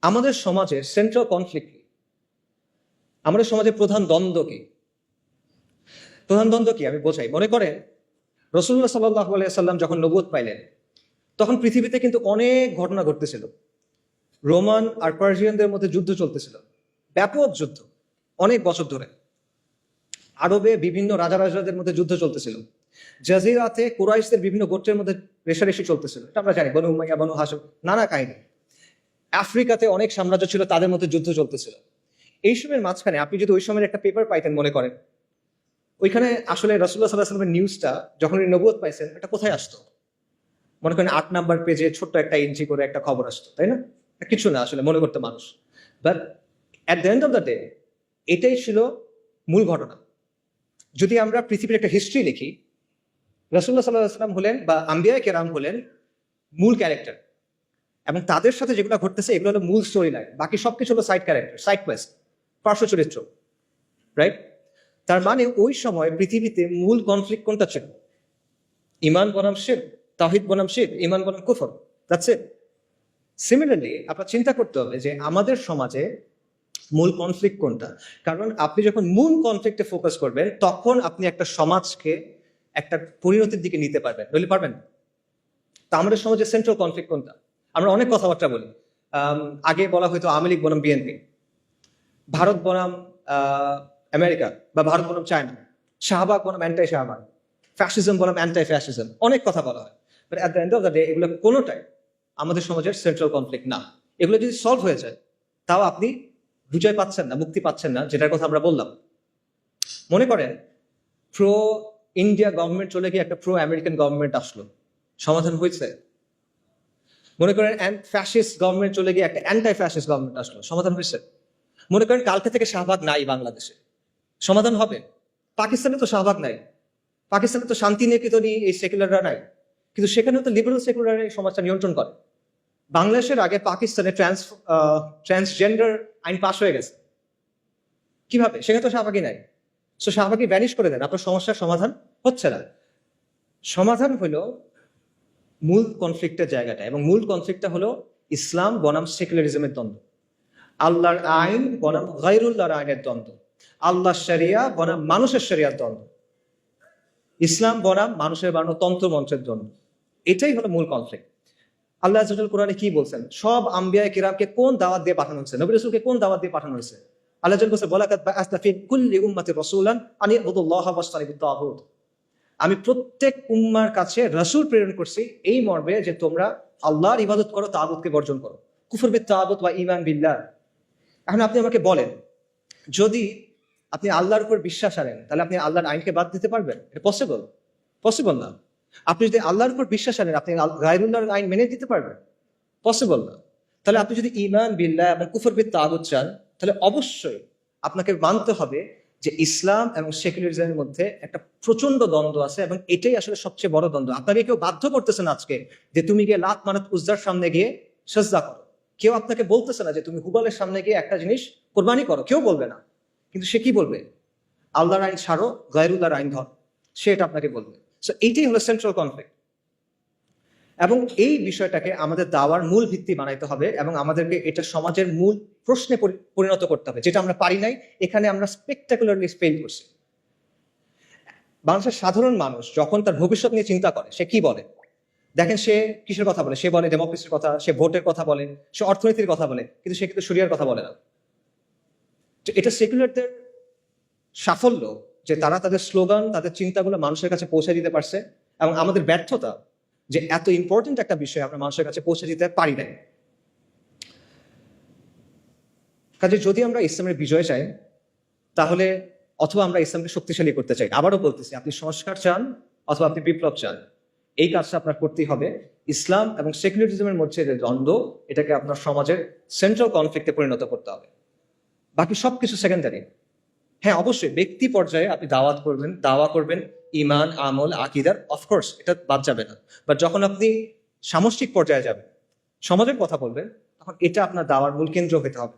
আমাদের সমাজের central conflict কি? আমাদের সমাজের প্রধান দ্বন্দ্ব কি? আমি বোঝাই। মনে করেন রাসূলুল্লাহ সাল্লাল্লাহু আলাইহি সাল্লাম যখন নবুয়ত পাইলেন, তখন পৃথিবীতে কিন্তু অনেক ঘটনা ঘটতেছিল। রোমান আর পার্সিয়ানদের মধ্যে যুদ্ধ চলতেছিল, ব্যাপক যুদ্ধ, অনেক বছর ধরে। আরবে বিভিন্ন রাজাদের মধ্যে যুদ্ধ চলতেছিল। জাজিরাতে কুরাইশদের বিভিন্ন গোত্রের মধ্যে রেষারেষি চলতেছিল, এটা আমরা জানি, বনু উমাইয়া, বনু হাশিম, নানা কাহিনী। আফ্রিকাতে অনেক সাম্রাজ্য ছিল, তাদের মধ্যে যুদ্ধ চলতেছিল। এই সময়ের মাঝখানে আপনি যদি ওই সময়ের একটা পেপার পাইতেন, মনে করেন ওইখানে আসলে রাসূলুল্লাহ সাল্লাল্লাহু আলাইহি ওয়াসাল্লামের নিউজটা যখন উনি নবুয়ত পাইছেন, এটা কোথায় আসতো? মনে করেন 8 নাম্বার পেজে ছোট্ট একটা ইঞ্চি করে একটা খবর আসতো, তাই না? কিছু না আসলে মনে করতে মানুষ। But at the end of the day এটাই ছিল মূল ঘটনা। যদি আমরা পৃথিবীর একটা হিস্ট্রি লিখি, রাসূলুল্লাহ সাল্লাল্লাহু আলাইহি ওয়াসাল্লাম হলেন বা আম্বিয়ায়ে কেরাম হলেন মূল ক্যারেক্টার, এবং তাদের সাথে যেগুলো ঘটতেছে এগুলো হলো মূল স্টোরি লাইন, বাকি সবকিছু হলো সাইড ক্যারেক্টার, সাইড কোয়েস্ট, পার্শ্ব চরিত্র, রাইট? তার মানে ওই সময় পৃথিবীতে মূল কনফ্লিক্ট কোনটা ছিল? ইমান বনাম শিরক, তাওহীদ বনাম শিরক, ইমান বনাম কুফর, দ্যাটস ইট। সিমিলারলি আপনার চিন্তা করতে হবে যে আমাদের সমাজে মূল কনফ্লিক্ট কোনটা। কারণ আপনি যখন মূল কনফ্লিক্টে ফোকাস করবেন, তখন আপনি একটা সমাজকে একটা পরিণতির দিকে নিতে পারবেন, নইলে পারবেন না। তা আমাদের সমাজে সেন্ট্রাল কনফ্লিক্ট কোনটা? আমরা অনেক কথাবার্তা বলি। আগে বলা হয়তো আওয়ামী লীগ বনাম বিএনপি, ভারত বনাম আমেরিকা, বা ভারত বনাম চায়না, শাহবাগ বনাম অ্যান্টাই শাহবাগ, ফ্যাসিজম বনাম অ্যান্টাই ফ্যাসিজম, অনেক কথা বলা হয়। But at the end of the day এগুলো কোনোটাই আমাদের সমাজের সেন্ট্রাল কনফ্লিক্ট না। এগুলো যদি সলভ হয়ে যায়, তাও আপনি বিজয় পাচ্ছেন না, মুক্তি পাচ্ছেন না, যেটার কথা আমরা বললাম। মনে করেন প্রো ইন্ডিয়া গভর্নমেন্ট চলে গিয়ে একটা প্রো আমেরিকান গভর্নমেন্ট আসলো, সমাধান হয়েছে? মনে করেন ফ্যাসিস্ট গভর্নমেন্ট চলে গিয়ে একটা অ্যান্টাই ফ্যাসিস্ট গভর্নমেন্ট আসলো, সমাধান হয়েছে? মনে করেন কালকে থেকে শাহবাগ নাই বাংলাদেশে, সমাধান হবে? পাকিস্তানে তো শাহবাগ নাই, পাকিস্তানে তো শান্তি নিকেতনই এই সেকুলাররা নাই, কিন্তু সেখানেও তো লিবারেল সেকুলার এই সমাজটা নিয়ন্ত্রণ করে। বাংলাদেশের আগে পাকিস্তানে ট্রান্সজেন্ডার আইন পাশ হয়ে গেছে, কিভাবে? সেখানে তো শাহবাগই নাই। সো শাহবাগই ব্যানিশ করে দেন, আপনার সমস্যার সমাধান হচ্ছে না। সমাধান হলো মূল কনফ্লিক্টের জায়গাটা, এবং মূল কনফ্লিক্টটা হলো ইসলাম বনাম সেকুলারিজমের দ্বন্দ্ব, আল্লাহর আইন বনাম গায়রুল্লাহর আইনের দ্বন্দ্ব, আল্লাহর শরিয়া বনাম মানুষের শরিয়ার দ্বন্দ্ব, ইসলাম বনাম মানুষের বানানো তন্ত্র মন্ত্রের দ্বন্দ্ব। এটাই হলো মূল কনফ্লিক্ট। আল্লাহ আযজা ওয়া জাল্লা কোরআনে কি বলছেন? সব আম্বিয়ায়ে কিরামকে কোন দাওয়াত দিয়ে পাঠানো হয়েছে? নবী রাসূলকে কোন দাওয়াত দিয়ে পাঠানো হয়েছে? আল্লাহ আযজা ওয়া জাল্লা বলেছে, ওয়ালাকাদ বাআসনা ফি কুল্লি উম্মাতির রাসূলান আন ইবুদুল্লাহা ওয়াজতানিবুত তাগুত। আমি প্রত্যেক উম্মার কাছে রাসূল প্রেরণ করছি এই মর্মে যে তোমরা আল্লাহর ইবাদত করো, তাগুতকে বর্জন করো। কুফর বিত তাগুত ওয়া ঈমান বিল্লাহ। এখন আপনি আমাকে বলেন, যদি আপনি আল্লাহর উপর বিশ্বাস আনেন, তাহলে আপনি আল্লাহর আইনকে বাদ দিতে পারবেন? এটা পসিবল? পসিবল না। আপনি যদি আল্লাহর উপর বিশ্বাস আনেন, আপনি গায়রুল্লাহর আইন মেনে দিতে পারবেন? পসিবল না। তাহলে আপনি যদি ঈমান বিল্লাহ এবং কুফর বিত তাগুত চান, তাহলে অবশ্যই আপনাকে মানতে হবে যে ইসলাম এবং সেকুলারিজমের মধ্যে একটা প্রচন্ড দ্বন্দ্ব আছে, এবং এটাই আসলে সবচেয়ে বড় দ্বন্দ্ব। আপনাকে কেউ বাধ্য করতেছে না আজকে যে তুমি গিয়ে লাত মানাত উজ্জার সামনে গিয়ে সেজদা করো। কেউ আপনাকে বলতেছে না যে তুমি হুবালের সামনে গিয়ে একটা জিনিস কোরবানি করো, কেউ বলবে না। কিন্তু সে কি বলবে? আল্লাহর আইন ছাড়ো, গায়রুল্লাহর আইন ধর, সে এটা আপনাকে বলবে। সো এইটাই হলো সেন্ট্রাল কনফ্লিক্ট, এবং এই বিষয়টাকে আমাদের দাওয়ার মূল ভিত্তি বানাইতে হবে, এবং আমাদেরকে এটা সমাজের মূল প্রশ্নে পরিণত করতে হবে, যেটা আমরা পারি নাই। এখানে আমরা স্পেকটাকুলারলি ফেল করছি। বাংলাদেশের সাধারণ মানুষ যখন তার ভবিষ্যৎ নিয়ে চিন্তা করে, সে কি বলে দেখেন? সে কিসের কথা বলে? সে বলে ডেমোক্রেসির কথা, সে ভোটের কথা বলে, সে অর্থনীতির কথা বলে, কিন্তু সে কিন্তু শরিয়ার কথা বলে না। তো এটা সেকুলারদের সাফল্য যে তারা তাদের স্লোগান, তাদের চিন্তাগুলো মানুষের কাছে পৌঁছে দিতে পারছে, এবং আমাদের ব্যর্থতা যে এত ইম্পর্টেন্ট একটা বিষয় আমরা মানুষের কাছে পৌঁছে দিতে পারি নাই। কাজে যদি আমরা ইসলামের বিজয় চাই, তাহলে অথবা আমরা ইসলামকে শক্তিশালী করতে চাই, আবারও বলতেছি, আপনি সংস্কার চান অথবা আপনি বিপ্লব চান, এই কাজটা আপনার করতেই হবে। ইসলাম এবং সেকুলারিজমের মধ্যে যে দ্বন্দ্ব, এটাকে আপনার সমাজের সেন্ট্রাল কনফ্লিক্টে পরিণত করতে হবে। বাকি সবকিছু সেকেন্ডারি। হ্যাঁ, অবশ্যই ব্যক্তি পর্যায়ে আপনি দাওয়া করবেন ইমান, আমল, আকীদার, অফকোর্স এটা বাদ যাবে না। বাট যখন আপনি সামষ্টিক পর্যায়ে যাবেন, সমাজের কথা বলবেন, তখন এটা আপনার দাওয়ার মূল কেন্দ্র হতে হবে।